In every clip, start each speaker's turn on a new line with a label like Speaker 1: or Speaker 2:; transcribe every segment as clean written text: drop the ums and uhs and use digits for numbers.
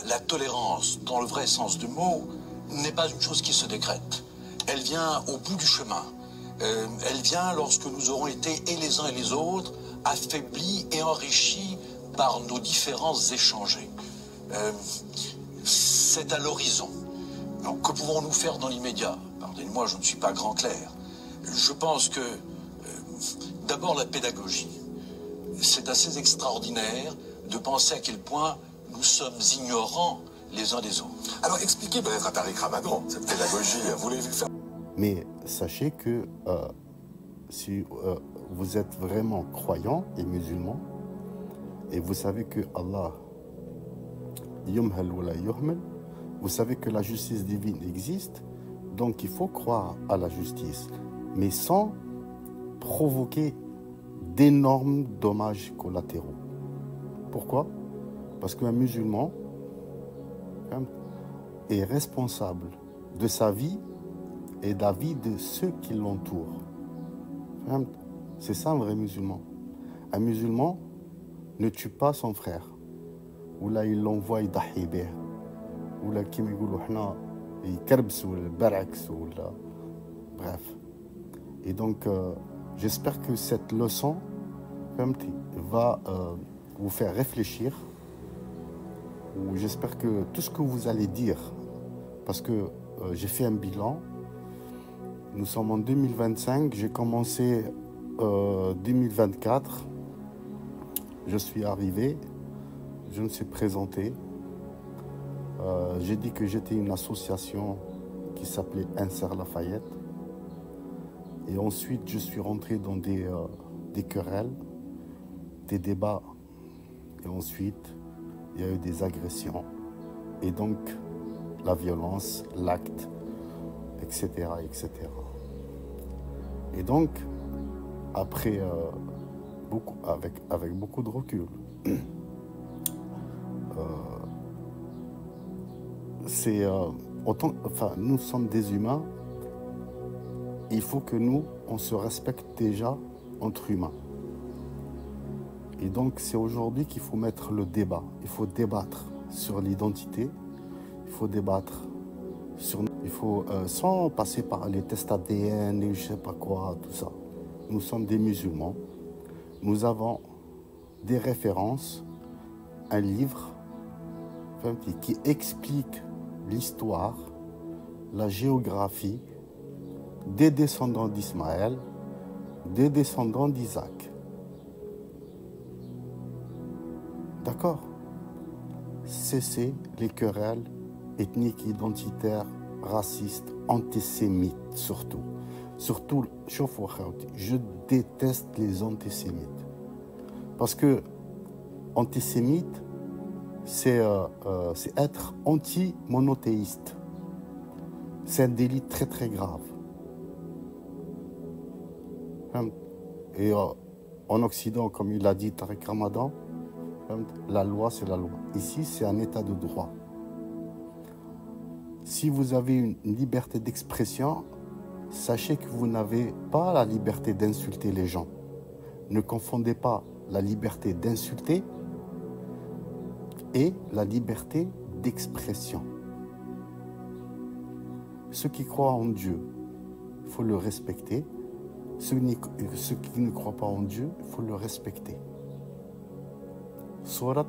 Speaker 1: la tolérance, dans le vrai sens du mot, n'est pas une chose qui se décrète. Elle vient au bout du chemin. Elle vient lorsque nous aurons été, et les uns et les autres, affaiblis et enrichis par nos différences échangées. C'est à l'horizon. Donc, que pouvons-nous faire dans l'immédiat? Pardonnez-moi, je ne suis pas grand clerc. Je pense que, d'abord, la pédagogie. C'est assez extraordinaire de penser à quel point nous sommes ignorants les uns des autres.
Speaker 2: Alors, expliquez peut-être à Tariq Ramadan cette pédagogie. Vous l'avez vu faire.
Speaker 3: Mais sachez que si vous êtes vraiment croyant et musulman, et vous savez que Allah, yumhal wa la yuhmal, vous savez que la justice divine existe, donc il faut croire à la justice, mais sans provoquer d'énormes dommages collatéraux. Pourquoi? Parce qu'un musulman est responsable de sa vie et de la vie de ceux qui l'entourent. C'est ça un vrai musulman. Un musulman ne tue pas son frère. Ou là il l'envoie يضحي به. Ou là كيما يقولوا حنا يكربس ولا برعكس ولا bref. Et donc j'espère que cette leçon va vous faire réfléchir. Ou j'espère que tout ce que vous allez dire, parce que j'ai fait un bilan. Nous sommes en 2025, j'ai commencé 2024. Je suis arrivé, je me suis présenté. J'ai dit que j'étais une association qui s'appelait Inser Lafayette. Et ensuite, je suis rentré dans des querelles, des débats. Et ensuite, il y a eu des agressions. Et donc, la violence, l'acte, etc., etc. Et donc, après, avec beaucoup de recul, nous sommes des humains, il faut que nous, on se respecte déjà entre humains. Et donc, c'est aujourd'hui qu'il faut mettre le débat. Il faut débattre sur l'identité, il faut débattre sans passer par les tests ADN et je sais pas quoi, tout ça. Nous sommes des musulmans. Nous avons des références, un livre qui explique l'histoire, la géographie des descendants d'Ismaël, des descendants d'Isaac. D'accord? Cessez les querelles ethniques, identitaires, racistes, antisémites surtout. Surtout, je déteste les antisémites. Parce que antisémite, c'est être anti-monothéiste. C'est un délit très très grave. Et en Occident, comme il a dit Tariq Ramadan, la loi c'est la loi. Ici, c'est un état de droit. Si vous avez une liberté d'expression, sachez que vous n'avez pas la liberté d'insulter les gens. Ne confondez pas la liberté d'insulter et la liberté d'expression. Ceux qui croient en Dieu, il faut le respecter. Ceux qui ne croient pas en Dieu, il faut le respecter. Surat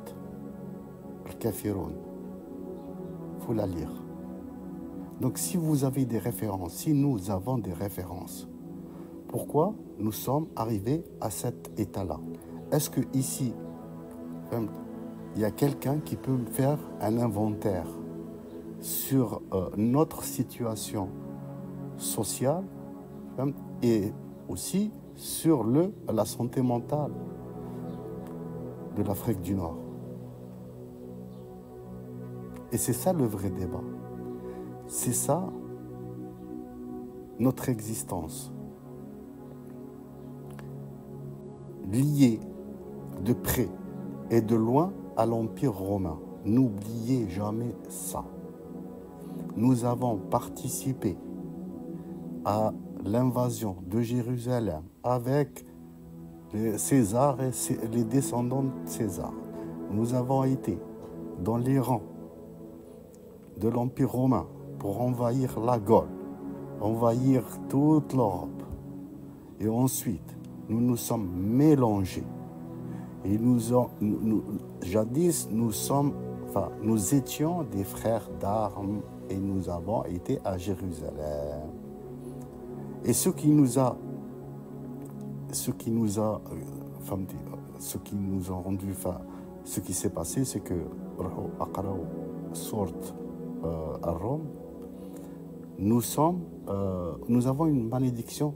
Speaker 3: al-Kafirun, il faut la lire. Donc si vous avez des références, si nous avons des références, pourquoi nous sommes arrivés à cet état-là? Est-ce que ici, il y a quelqu'un qui peut faire un inventaire sur notre situation sociale et aussi sur la santé mentale de l'Afrique du Nord? Et c'est ça le vrai débat. C'est ça notre existence. Liée de près et de loin à l'Empire romain. N'oubliez jamais ça. Nous avons participé à l'invasion de Jérusalem avec César et les descendants de César. Nous avons été dans les rangs de l'Empire romain pour envahir la Gaule, envahir toute l'Europe. Et ensuite, nous nous sommes mélangés. Et jadis, nous étions des frères d'armes et nous avons été à Jérusalem. Et ce qui nous a rendu, ce qui s'est passé, c'est que à Rome, nous avons une malédiction.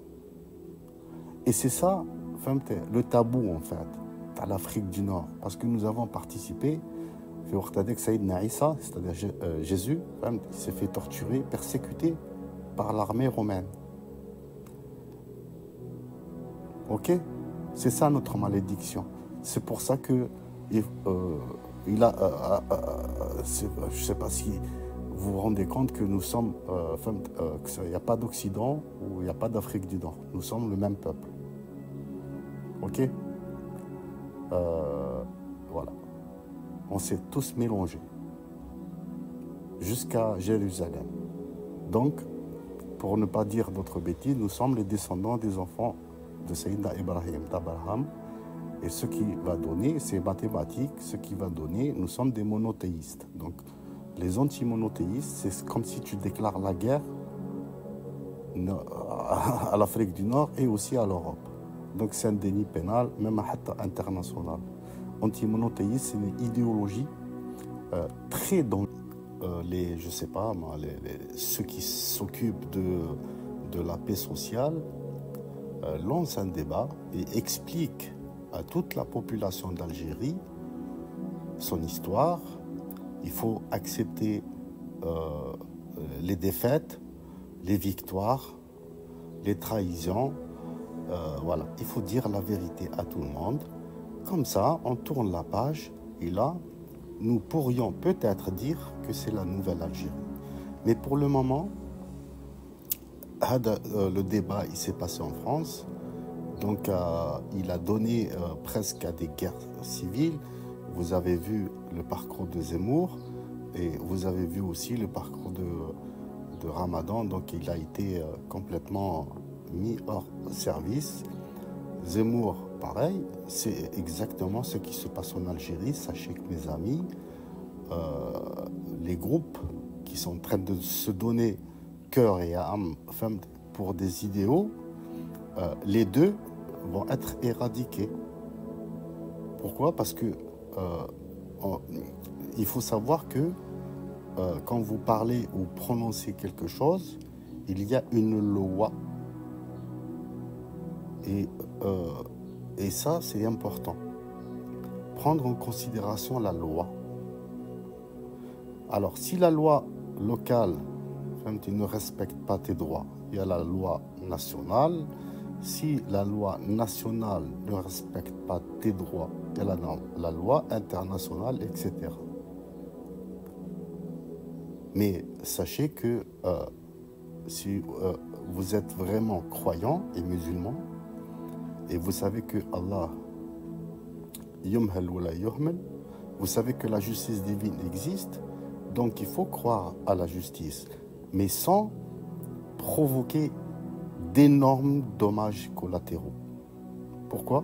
Speaker 3: Et c'est ça, le tabou en fait, à l'Afrique du Nord, parce que nous avons participé, c'est-à-dire Jésus, il s'est fait torturer, persécuter par l'armée romaine. Ok? C'est ça notre malédiction. C'est pour ça que je ne sais pas si vous vous rendez compte que nous sommes, qu'il n'y a pas d'Occident ou il n'y a pas d'Afrique du Nord. Nous sommes le même peuple. Ok? Voilà. On s'est tous mélangés jusqu'à Jérusalem. Donc, pour ne pas dire d'autres bêtises, nous sommes les descendants des enfants de Sayyidina Ibrahim, d'Abraham. Et ce qui va donner, c'est mathématique, ce qui va donner, nous sommes des monothéistes. Donc, les anti-monothéistes, c'est comme si tu déclares la guerre à l'Afrique du Nord et aussi à l'Europe. Donc, c'est un déni pénal, même international. Anti-monothéisme, c'est une idéologie très dangereuse. Je sais pas, ceux qui s'occupent de la paix sociale lancent un débat et expliquent à toute la population d'Algérie son histoire. Il faut accepter les défaites, les victoires, les trahisons. Voilà, il faut dire la vérité à tout le monde. Comme ça, on tourne la page et là, nous pourrions peut-être dire que c'est la nouvelle Algérie. Mais pour le moment, le débat il s'est passé en France. Donc, il a donné presque à des guerres civiles. Vous avez vu le parcours de Zemmour et vous avez vu aussi le parcours de Ramadan. Donc, il a été complètement mis hors service. Zemmour, pareil, c'est exactement ce qui se passe en Algérie. Sachez que mes amis, les groupes qui sont en train de se donner cœur et âme pour des idéaux, les deux vont être éradiqués. Pourquoi? Parce que il faut savoir que quand vous parlez ou prononcez quelque chose, il y a une loi. Et ça, c'est important. Prendre en considération la loi. Alors, si la loi locale ne respecte pas tes droits, il y a la loi nationale. Si la loi nationale ne respecte pas tes droits, il y a la loi internationale, etc. Mais sachez que si vous êtes vraiment croyant et musulman, et vous savez que Allah, yumhal wa la yuhmal, vous savez que la justice divine existe, donc il faut croire à la justice, mais sans provoquer d'énormes dommages collatéraux. Pourquoi?